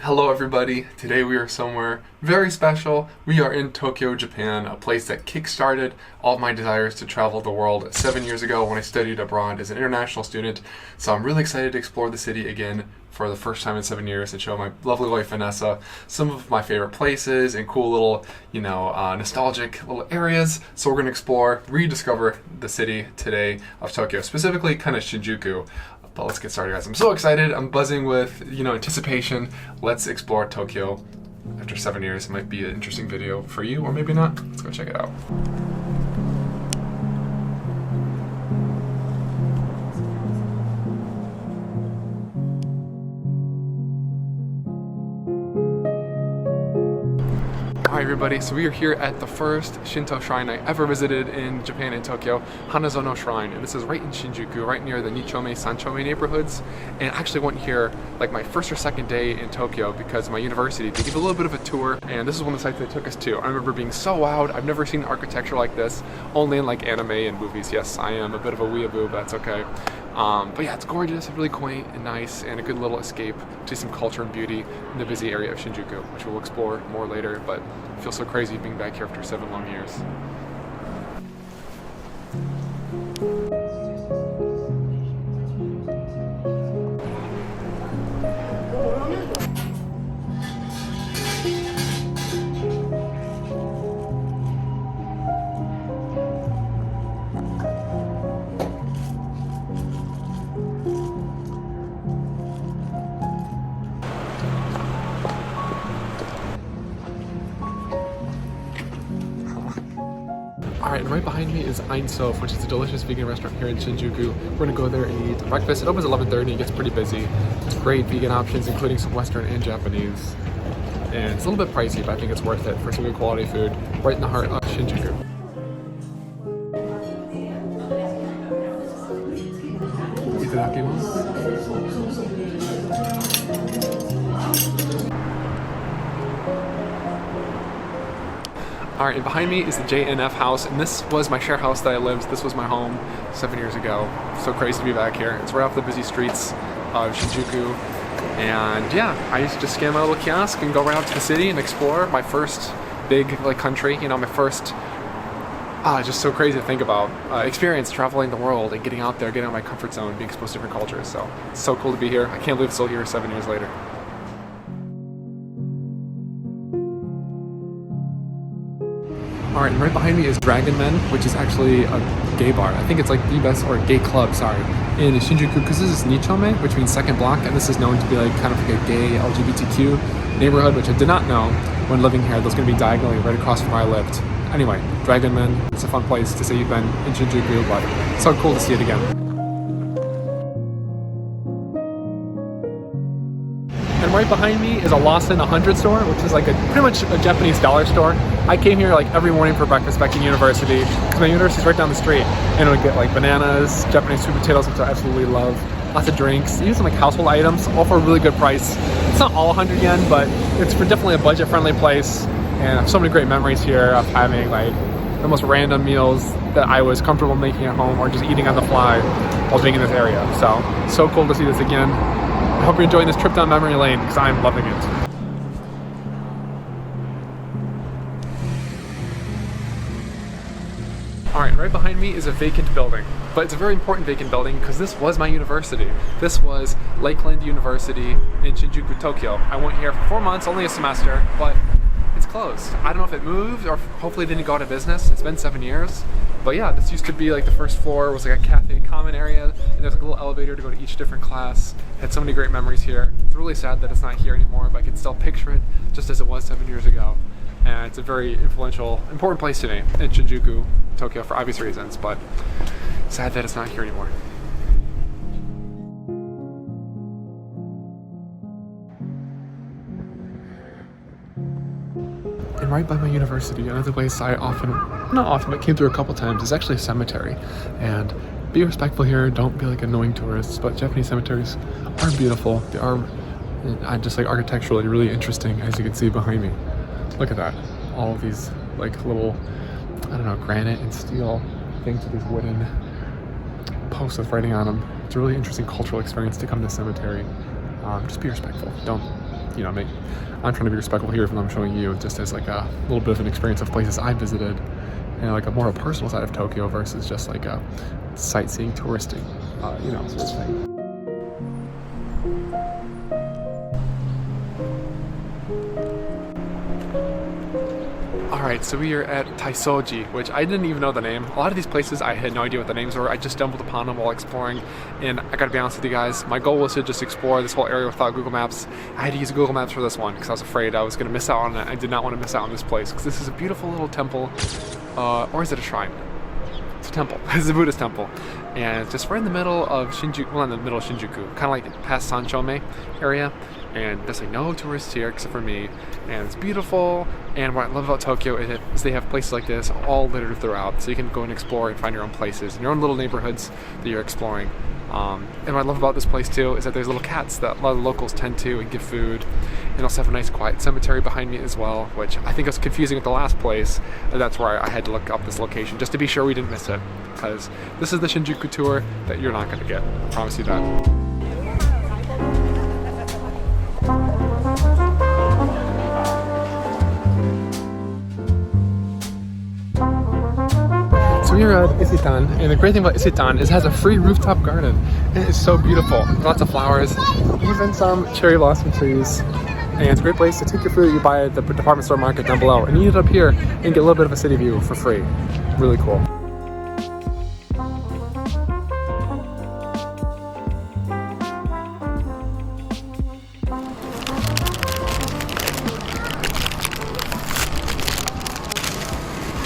Hello everybody, today we are somewhere very special. We are in Tokyo, Japan, a place that kick-started all of my desires to travel the world 7 years ago when I studied abroad as an international student. So I'm really excited to explore the city again for the first time in 7 years and show my lovely wife Vanessa some of my favorite places and cool little, nostalgic little areas. So we're going to explore, rediscover the city today of Tokyo, specifically kind of Shinjuku. But let's get started, guys. I'm so excited. I'm buzzing with, anticipation. Let's explore Tokyo after 7 years. It might be an interesting video for you, or maybe not. Let's go check it out. Alright everybody, so we are here at the first Shinto shrine I ever visited in Japan, in Tokyo, Hanazono Shrine, and this is right in Shinjuku, right near the Nichome, Sanchome neighborhoods. And I actually went here like my first or second day in Tokyo because my university, they give a little bit of a tour, and this is one of the sites they took us to. I remember being so wowed. I've never seen architecture like this, only in like anime and movies. Yes, I am a bit of a weeaboo, but that's okay. But yeah, it's gorgeous, really quaint and nice, and a good little escape to some culture and beauty in the busy area of Shinjuku, which we'll explore more later, but I feel so crazy being back here after 7 long years. Alright, and right behind me is Einsof, which is a delicious vegan restaurant here in Shinjuku. We're gonna go there and eat breakfast. It opens at 11:30, it gets pretty busy. It's great vegan options, including some Western and Japanese. And it's a little bit pricey, but I think it's worth it for some good quality food right in the heart of Shinjuku. Itadakimasu. Alright, and behind me is the JNF house, and this was my share house that I lived. This was my home 7 years ago. So crazy to be back here. It's right off the busy streets of Shinjuku. And yeah, I used to just scan my little kiosk and go right out to the city and explore my first big country, my first, just so crazy to think about, experience traveling the world and getting out there, getting out of my comfort zone, being exposed to different cultures. So it's so cool to be here. I can't believe it's still here 7 years later. Alright, and right behind me is Dragon Men, which is actually a gay bar. I think it's like the best, or gay club, sorry, in Shinjuku, because this is Nichome, which means second block, and this is known to be like kind of like a gay LGBTQ neighborhood, which I did not know when living here. That's going to be diagonally right across from where I lived. Anyway, Dragon Men, it's a fun place to say you've been in Shinjuku, but it's so cool to see it again. And right behind me is a Lawson 100 store, which is like pretty much a Japanese dollar store. I came here like every morning for breakfast back in university, because my university is right down the street, and I would get like bananas, Japanese sweet potatoes, which I absolutely love, lots of drinks, even some like household items, all for a really good price. It's not all 100 yen, but it's for definitely a budget-friendly place, and I have so many great memories here of having like the most random meals that I was comfortable making at home or just eating on the fly while being in this area. So cool to see this again. I hope you're enjoying this trip down memory lane, because I'm loving it. Alright, right behind me is a vacant building, but it's a very important vacant building because this was my university. This was Lakeland University in Shinjuku, Tokyo. I went here for 4 months, only a semester, but it's closed. I don't know if it moved or hopefully it didn't go out of business. It's been 7 years. But yeah, this used to be like the first floor was like a cafe common area, and there's like a little elevator to go to each different class. Had so many great memories here. It's really sad that it's not here anymore, but I can still picture it just as it was 7 years ago. And it's a very influential, important place to me in Shinjuku, Tokyo, for obvious reasons, but sad that it's not here anymore. And right by my university, another place I came through a couple times, is actually a cemetery. And be respectful here, don't be like annoying tourists, but Japanese cemeteries are beautiful. They are just like architecturally really interesting, as you can see behind me. Look at that. All of these like little, granite and steel things with these wooden posts with writing on them. It's a really interesting cultural experience to come to a cemetery. Just be respectful. Don't you know, I'm trying to be respectful here from what I'm showing you, just as like a little bit of an experience of places I visited, and like a more personal side of Tokyo versus just like a sightseeing, touristing, you know, sort of thing. Alright, so we are at Taisoji, which I didn't even know the name. A lot of these places I had no idea what the names were. I just stumbled upon them while exploring, and I gotta be honest with you guys, my goal was to just explore this whole area without Google Maps. I had to use Google Maps for this one because I was afraid I was gonna miss out on it. I did not want to miss out on this place because this is a beautiful little temple, or is it a shrine? It's a temple. It's a Buddhist temple, and it's just right in the middle of Shinjuku, well, in the middle of Shinjuku, kind of like past Sanchome area. And there's like no tourists here except for me, and it's beautiful. And what I love about Tokyo is they have places like this all littered throughout, so you can go and explore and find your own places and your own little neighborhoods that you're exploring. And what I love about this place too is that there's little cats that a lot of the locals tend to and give food, and also have a nice quiet cemetery behind me as well, which I think was confusing with the last place. That's where I had to look up this location just to be sure we didn't miss it, because this is the Shinjuku tour that you're not going to get. I promise you that. So we are at Isetan, and the great thing about Isetan is it has a free rooftop garden, and it's so beautiful. Lots of flowers, even some cherry blossom trees, and it's a great place to take your food that you buy at the department store market down below and eat it up here and get a little bit of a city view for free. Really cool.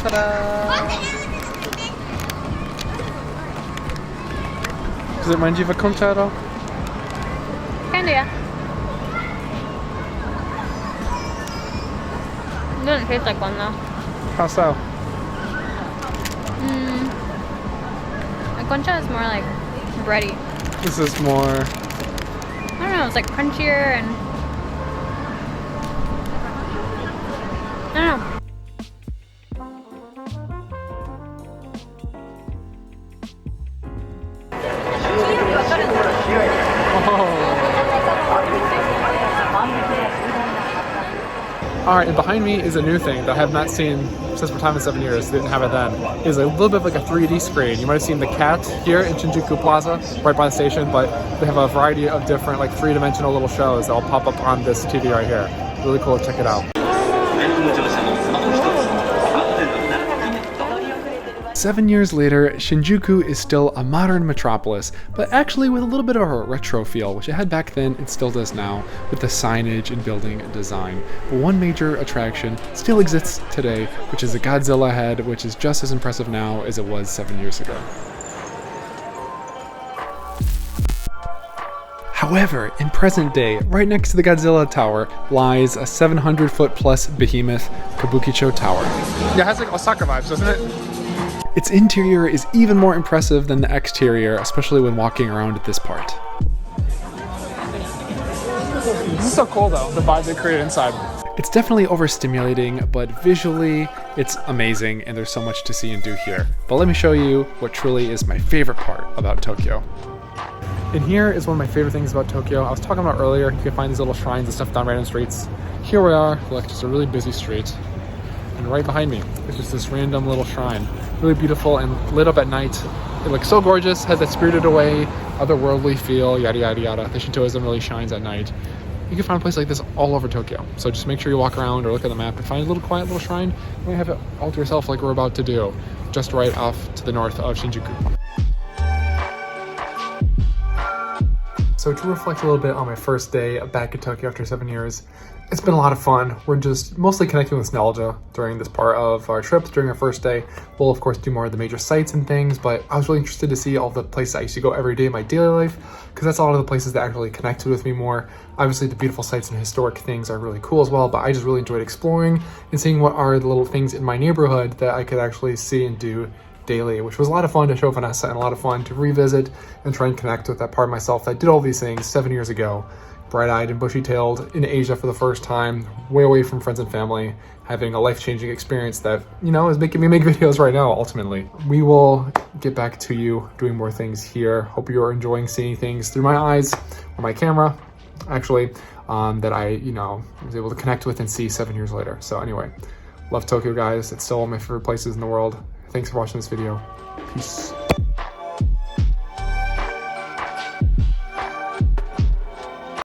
Ta-da! Does it remind you of a concha at all? Kinda, yeah. It doesn't taste like one though. How so? A concha is more like bready. This is more... I don't know, it's like crunchier and... I don't know. Alright, and behind me is a new thing that I have not seen since my time in 7 years. Didn't have it then. Is a little bit of like a 3D screen. You might have seen the cat here in Shinjuku Plaza, right by the station, but they have a variety of different like three-dimensional little shows that will pop up on this TV right here. Really cool, check it out. 7 years later, Shinjuku is still a modern metropolis, but actually with a little bit of a retro feel, which it had back then and still does now, with the signage and building design. But one major attraction still exists today, which is the Godzilla head, which is just as impressive now as it was 7 years ago. However, in present day, right next to the Godzilla Tower, lies a 700-foot plus behemoth, Kabukicho Tower. Yeah, it has like Osaka vibes, doesn't it? Its interior is even more impressive than the exterior, especially when walking around at this part. This is so cool though, the vibe they created inside. It's definitely overstimulating, but visually it's amazing and there's so much to see and do here. But let me show you what truly is my favorite part about Tokyo. And here is one of my favorite things about Tokyo. I was talking about earlier, you can find these little shrines and stuff down random streets. Here we are, like just a really busy street. And right behind me is just this random little shrine. Really beautiful and lit up at night. It looks so gorgeous, has that spirited away, otherworldly feel, yada yada yada. The Shintoism really shines at night. You can find a place like this all over Tokyo. So just make sure you walk around or look at the map and find a little quiet little shrine. You might have it all to yourself like we're about to do, just right off to the north of Shinjuku. So to reflect a little bit on my first day back in Tokyo after 7 years, it's been a lot of fun. We're just mostly connecting with nostalgia during this part of our trip. During our first day, we'll of course do more of the major sites and things, but I was really interested to see all the places I used to go every day in my daily life, because that's a lot of the places that actually connected with me more. Obviously the beautiful sites and historic things are really cool as well, but I just really enjoyed exploring and seeing what are the little things in my neighborhood that I could actually see and do daily, which was a lot of fun to show Vanessa and a lot of fun to revisit and try and connect with that part of myself that did all these things 7 years ago, bright-eyed and bushy-tailed in Asia for the first time, way away from friends and family, having a life-changing experience that, you know, is making me make videos right now, ultimately. We will get back to you doing more things here. Hope you're enjoying seeing things through my eyes or my camera. Actually, that I, was able to connect with and see 7 years later. So anyway, love Tokyo, guys. It's still one of my favorite places in the world. Thanks for watching this video. Peace.